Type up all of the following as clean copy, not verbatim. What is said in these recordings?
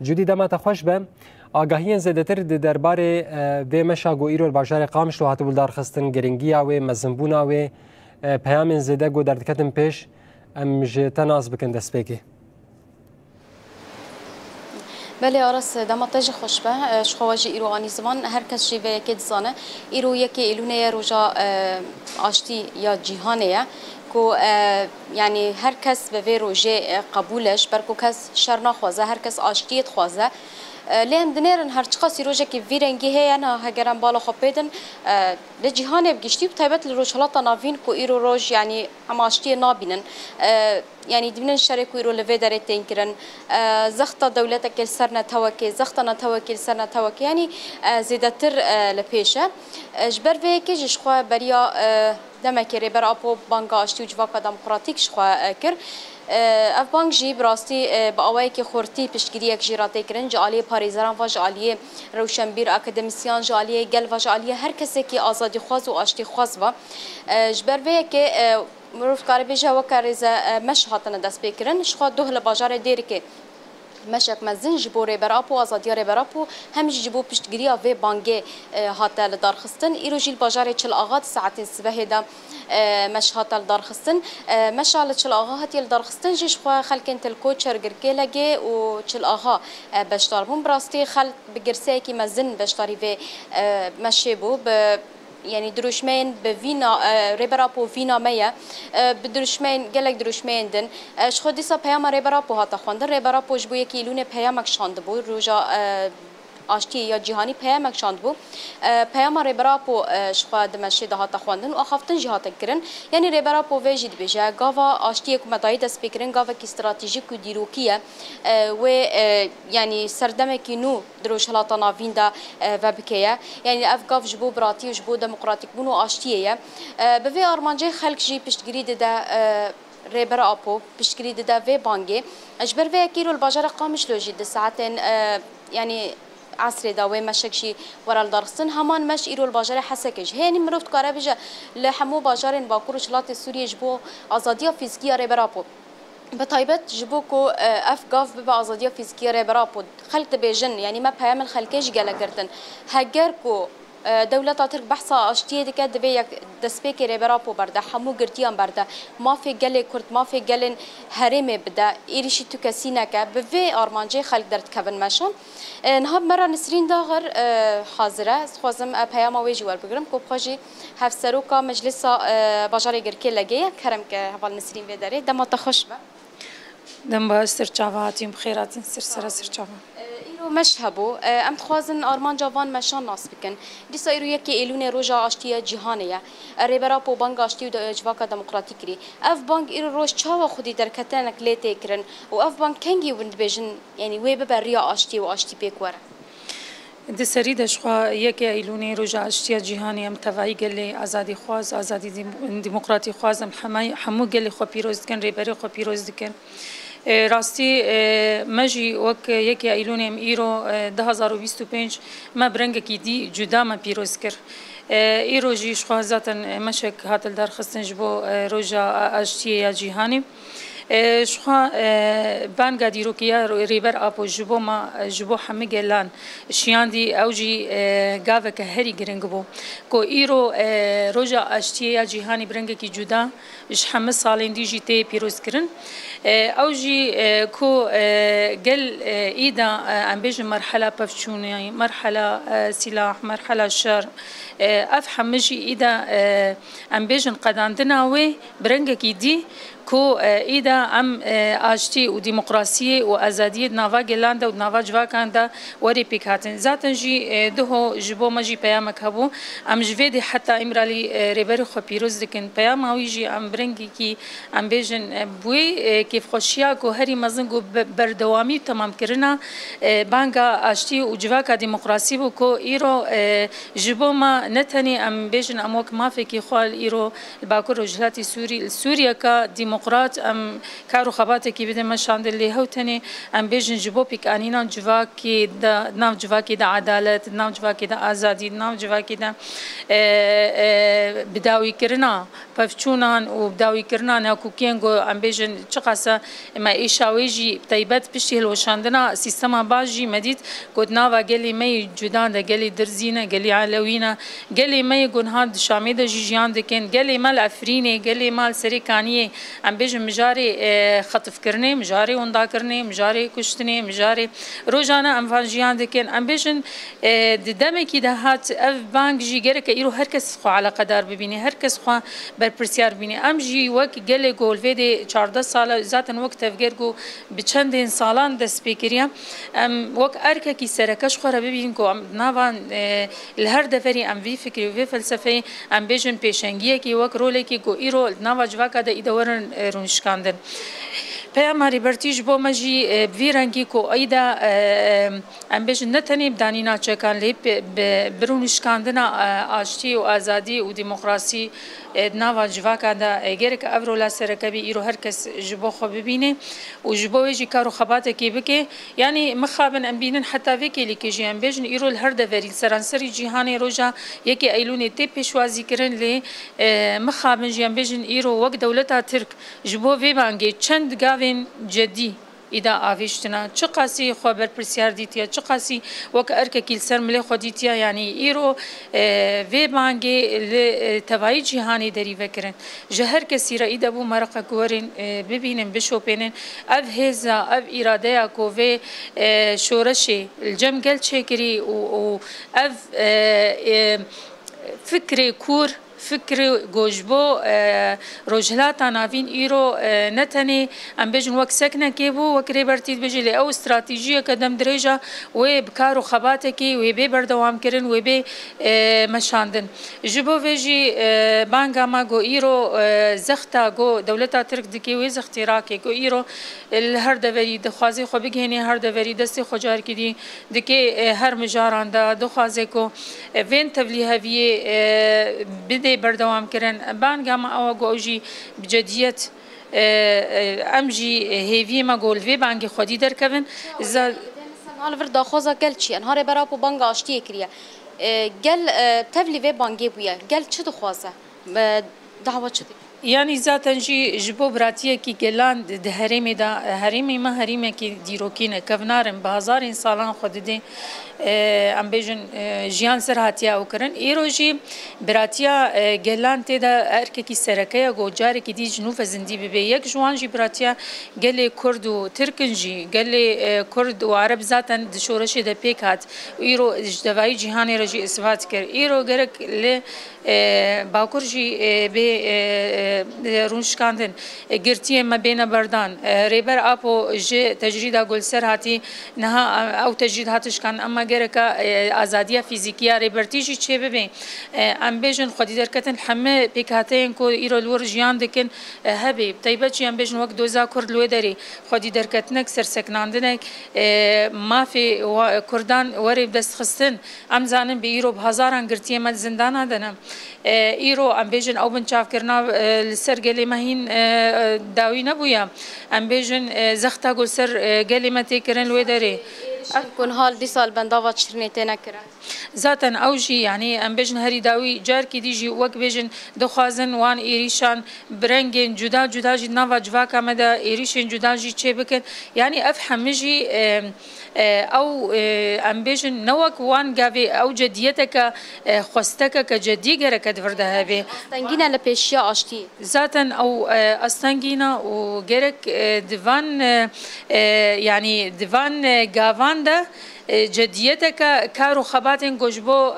جودی دما خوش به آگاهی زیادتر درباره و مشاگو ایرو بازار قامش لو هاتو بلدار خستن گرینگی او مزنبون او پیام زیاده گو در دکتم پیش ام جتناز بکن دست بگی. بله آرس دماتج خوش به شخواجی ایرو آنی زمان هر کس جیوه که دزانه ایرو یکی ایلونه روژا آشتی یا جیهانه کو یعنی هر کس به وی روژه قبولش برکو کس شر نخوازه هر کس آشتیت خوازه لين دنيرن هر چقاسی روزه که ویرنگی هی نه هگرم بالا خوب بدن لجهان بگشتی و تایبت لروشلات ناوین کو ایرو روز یعنی هماشتی نابینن یعنی دبنن شرکو ایرو لوی داره تینکرن زخت دولت کل سر نتوکی زخت نتوکی سر نتوکی یعنی زیادتر لپیشه جبر وی که جشخوا بریا دمکری بر آپو بانک آشتی و جواک دموکراتیک شخوا کر اف بانک جی براستی با اوای که خورتی پشتگیری یک جیراته کرن جالی پاریزران و جالی روشنبیر اکادمیسیان جالی گل و جالی هر کسی که آزادی خواز و آشتی خواز و جبر وی که مروف کاری بیجه و کاریز مش هاتن دست بکرن شخوا دوه لباجار دیری که مشک مزن جبوره براپو آزادیار براپو همش جبو پشتگیری و بانگه هاته لدارخستن ایرو جیل باجار چل آغاد ساعت سبه دا مش هاته لدارخستن مش على چل آغا هاتی لدارخستن جيش خوا خلکن تلکو چرگرگه لگه و چل آغا بشتار بون براستی خل بگرسه کی مزن بشتاری و مشه بو يعني دروشمين بفينا ريبرابو فينا ميا بدروشمين قالك دروشمين دن شخو ديسا بياما ريبرابو هاتا خواندن ريبرابو جبو يكي لونه بيامك شاندبو روجا آشتی یا جهانی پیامک شاند بو پیام ریبراپو شخوا دمشی ده هات خواندن و آخفتن جهات کرن یعنی ریبراپو وجد بجا گاوا آشتی کو مدای دست بکرن گاوا کی استراتژیک و دیروکیه و یعنی سردمه کی نو دروش هلاتا ناوین دا و بکیه یعنی اف گاف جبو براتی و جبو دموکراتیک بونو آشتیه به وی آرمانجه خلق جی پشتگیری ده ريبر أبو بشكري ده في بانجي أجبر في كيلو البجرة قامش لوجي ده ساعتين يعني عصر داوي مشكشي ورا الدرسن همان مش إيرو البجرة حسكش هني مروت كاربجة لحمو بجرين باكور شلات السوري جبو آزادية فيزيكية ريبر أبو بطيبت جبوكو أفقاف ببا آزادية فيزيكية ريبر أبو خلت بيجن يعني ما بيعمل خلكش جالا كرتن هجركو دولت ترك بحثا اشتيه دك دبي دسبيك ريبرابو بردا حمو گرتيان بردا ما في گله كرد ما في گلن هرم بدا ايريشي تو كسينك بفي ارمانجي خلق درت كبن ماشون نهاب مره نسرين داغر حاضره خوازم پیام ويجي ور بگرم کو بخاجي هفسروكا مجلس باجاري گركي لگي كرم ك حوال نسرين بداري دما تخش با دم با سرچاواتیم بخيرات سرچاوا مشهبو ام خوازن آرمان جوان مشان ناس بکن دیسا ایرو یکی ایلون روژا آشتی جهانیه ریبرا پو بانگ آشتی و جواکا دموکراتی کری اف بانگ ایرو روش چاوا خودی در کتنک لیته کرن و اف بانگ کنگی وند بیجن یعنی وی ببریا آشتی و آشتی پیکوره ده سريد شخوا يكي ايلوني رجع اشتيا جهاني ام تواي قال ازادي خواز ازادي ديمقراطي خواز ام حمو قال خو بيروز كان ريبري خو بيروز كان راستی مجی وک یکی ایلونیم ایرو 2025 ما برنگ کی دی جدا ما پیروز کر ایرو جیش خوازاتن مشک هاتل در خستن جبو روجا اشتیه جهانی شخوا بانگا دیروکیا ریبر آپو جبو ما جبو همه گلان شیاندی اوجی گاوه که هری گرنگ بو کو ایرو روجا اشتیه جهانی برنگ کی جدا اش همه سالین دی جیته پیروز کرن اوجي كو قل ايدا ام بيجي مرحله بفشوني مرحله سلاح مرحله شر افهم مجي ايدا ام بيجي قداندنا وي برنگكي دي كو ايدا ام اشتي وديمقراطيه وازاديه نافا جلاندا ونافا جواكاندا وري بيكاتن ذاتن جي دهو جبو ماجي بيامك هبو ام جفيدي حتى امرالي ريبر خو بيروز دكن بيام اويجي ام برنگكي ام بيجن بوي كيف خوشيا كو هري مزنگو بردوامي تمام كرنا بانغا اشتي وجواكا ديمقراطيه وكو ايرو جبو ما نتني ام بيجن اموك ما فيكي خوال ايرو الباكور وجلاتي سوريا كا ديمقراط ام كارو خباتكي بده مشان اللي هو تاني ام بيجن جبو بيك انينا جواكي دا نام جواكي دا عداله نام جواكي دا ازادي نام جواكي دا بداوي كرنا بفچونان وبداوي كرنا ناكو كينغو ام بيجن چقاس راسه ما ایشاویجی تایبت پشتی هلوشاندنا سیستما باجی مدید گودناوا گلی می جدان ده گلی درزینه گلی علوینه گلی می گونهاد شامی ده جیجیان دکن گلی مال افرینه گلی مال سری کانیه ام بیج مجاری خطف کرنه مجاری وندا کرنه مجاری کشتنه مجاری روزانه ام فانجیان دکن ام بیجن دمه کی ده هات اف بانک جی گره که ایرو هر کس خو علاقه دار ببینه هر کس خو بر پرسیار بینه ام جی وک گله گول ویدی 14 سال ذاتن وقت تفکر گو بچندین سالان د سپیکریا ام وک ارکه کی سرکش خو را ببین کو ناوان الهر دفری ام وی فکری و فلسفه ام بیجن پیشنگیه کی وک رول کی گو ایرو ناوا جواکا د ایدورن رونشکاندن پیاماری برتیج با مجی بیرنگی کو ایدا ام بیش نتنی بدانینا چکان لی برونشکاندنا آشتی و آزادی و دموکراسی ناوا جواکا دا گرک اورولا سرکبی ایرو هر کس جبو خو ببینه و جبو ویجی کارو خبات کی بکه یعنی مخابن ام بینن حتی وکی لی کی ام بیش ایرو هر دوری سرانسری جهان روجا یکی ایلونی تی پیشوازی کرن لی مخابن جام بیش ایرو وک دولتا ترک جبو وی بانگی چند گاوین جدی إذا عايشتنا شقاسي خبر برسيار ديتيا شقاسي وكأرك كيل سر ملي خديتيا يعني إيرو في بانجي لتبعي جهاني دري فكرن جهر كثيرة إذا بو مرقة كورين ببينن بشوبينن أف هزا أف إرادة كوفي شورشي الجم قل شكري و أف فكري كور فكر جوجبو رجلات نافين إيرو نتني أم بيجن وقت سكنة كيبو وكريبرتيد بيجي لأو استراتيجية قدم درجة وبكارو خباتكي وبي بردوام كرن وبي مشاندن جبو بيجي بانغا ما جو إيرو زختا جو دولتا ترك دكي وزختي راكي جو إيرو الهر دوري دخوازي خو بيجيني هر دوري دستي خجار كدي دكي هر مجاران دا دخوازي كو وين تبليها في بدي بردوام كرن بانغا ما او گوجي بجديت امجي هيفي ما گول في بانغي خودي دركبن حال وردا خوزا گل چي انهار برابو بانغ اشتي كريا گل تبلي في بانغي بويا گل چه دخوازه دعوه چه يعني ذاتن جي جبو براتيه كي جلان ده هرمي دا هرمي ما هرمي كي ديروكين كفنارن بهزار سالان خددي ام بيجن جيان سراتيا وكرن ايروجي براتيا جلان تدا اركي سركيا جوجار كي دي جنوب زندي بي يك جوان جي براتيا قال كرد وتركنجي قال كرد وعرب ذاتن دشورش ده بيكات ايرو دواي جهاني رجي اثبات كر ايرو غرك ل باكورجي بي رونشکاندن گرتی ما بین بردان ریبر آپو ج تجرید گل سر هاتی نه او تجرید هاتش کن اما گرکا آزادی فیزیکیا ریبرتیجی چه ببین ام بیشن خودی درکتن همه پیکاتین کو ایرو لور جیان دکن هبی تایبچی ام بیشن وقت دوزا کرد لوی داری خودی درکتنک سر سکناندنک ما فی کردان وری دست خستن ام زانن به ایرو هزاران گرتی ما زندان هدنم ایرو ام بیشن او بنچاف کرنا السر قالي ما هين داوي نبويا ام بيجن زختا قول سر قالي ما تيكرن الويدري كون هال دي سال بندافع شرنيتنا كرا ذاتا اوجي يعني ام بيجن هري داوي جار كي ديجي وك بيجن دخوازن وان ايريشان برنجن جدا جدا جي نافا جواكا مدا ايريشن جدا جي تشيبكن يعني افهم جي او ام بيجن نوك وان غافي او جديتك خوستك كجدي غرك دفرده هبي استنجينا لبيشيا اشتي ذاتا او استنجينا وغرك ديفان يعني ديفان غافان ده جديتك كارو خباتن گوجبو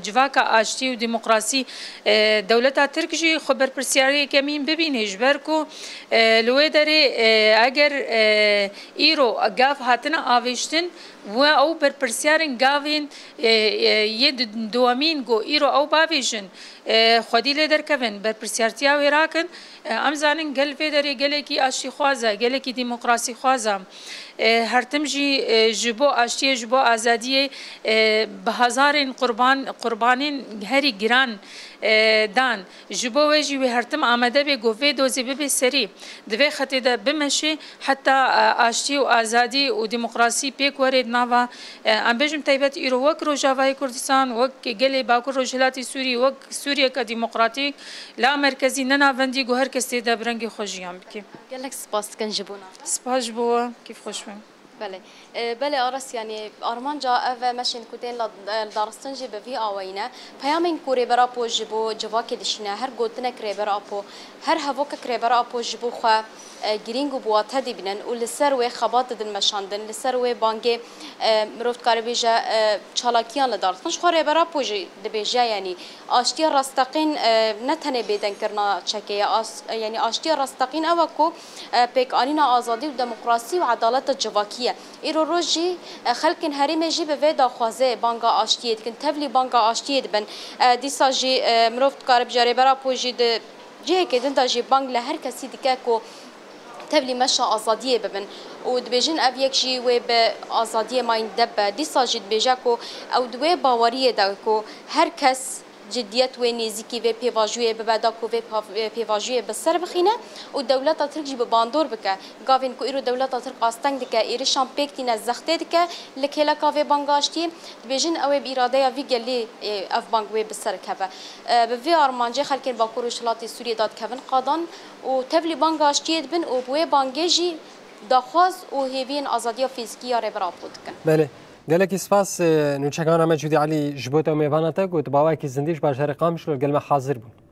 جواكا اشتي و ديمقراسي دولتا تركجي خبر برسياري كمين ببينه جبركو لويدري اگر ايرو غاف هاتنا اويشتن و او بر برسيارن غاوين يد دوامين گو ايرو او باويشن خودي لدر كفن بر برسيارتيا وراكن امزانن گل فيدري گلكي اشي خوازا گلكي ديمقراسي خوازا هرتمجي جبو اشتي یکی جبو آزادی به هزارین قربانین هری گران دان جبو وجی و هرتم آمده به گوه دوزی به سری دوی خطی ده بمشه حتی آشتی و آزادی و دموکراسی پیک ورد نوا ام بجم تایبت ایرو وک روجاوای کردستان وک گلی باکر روجلاتی سوری وک سوریه که دموکراتیک لا مرکزی نناوندی گو هر کسی ده برنگ خوشیان بکی. گلک سپاس کن جبونا. سپاس جبوا کیف خوش بین. بله آرس يعني أرمان جاء ومشين كودين لدارستن جب في آوينا بيامين كوري برا بو جبو جواك دشنا هر قلتنا كري برا بو هر هفوك كري برا بو جبو خا جرينجو بوات هدي بنن ولسروي خبات دل مشاندن لسروي بانجي مروفت كاربيجا چالاكيان لدارستن شخوري برا بو دبيجا يعني آشتي راستقين نتنه بيدن كرنا تشكية يعني آشتي راستقين أوكو بيك آنينا آزادي وديمقراطي وعدالة الجواكية ایرو روزی خلکن هریم جی به ودا خوازه بانگا آشتیت کن تبلی بانگا آشتیت بن دیسا جی مروفت کارب جاری برا پوجی ده جه که دنتا جی بانگ لهر کسی دیگه کو تبلی مشا آزادیه ببن و دبیجن او یک جی و به آزادیه ماین دب دیسا جی دبیجه کو او دوی باوریه ده کو هر کس جدیت و نزیکی و پیواژوی به بعد کو و پیواژوی به سر بخینه و دولت ترک جی به باندور بکه گاوین کو ایرو دولت ترک آستنگ دکه ایرشان پکتی نزخته دکه لکهلا کاوی بانگاشتی بیژن او به اراده وی گلی اف بانگ و به سر کبه به وی آرمانجه خلکن با کوروشلاتی سوریه داد کبن قادان و تبلی بانگاشتی بن و بو بانگجی داخواز و هیوین آزادی فیزیکی یا ربرا بود کن. بله. گلک اسپاس نوچگان همه جودی علی جبوت و میوانته گوت باوکی زندیش باشر قامش رو گلم حاضر بود.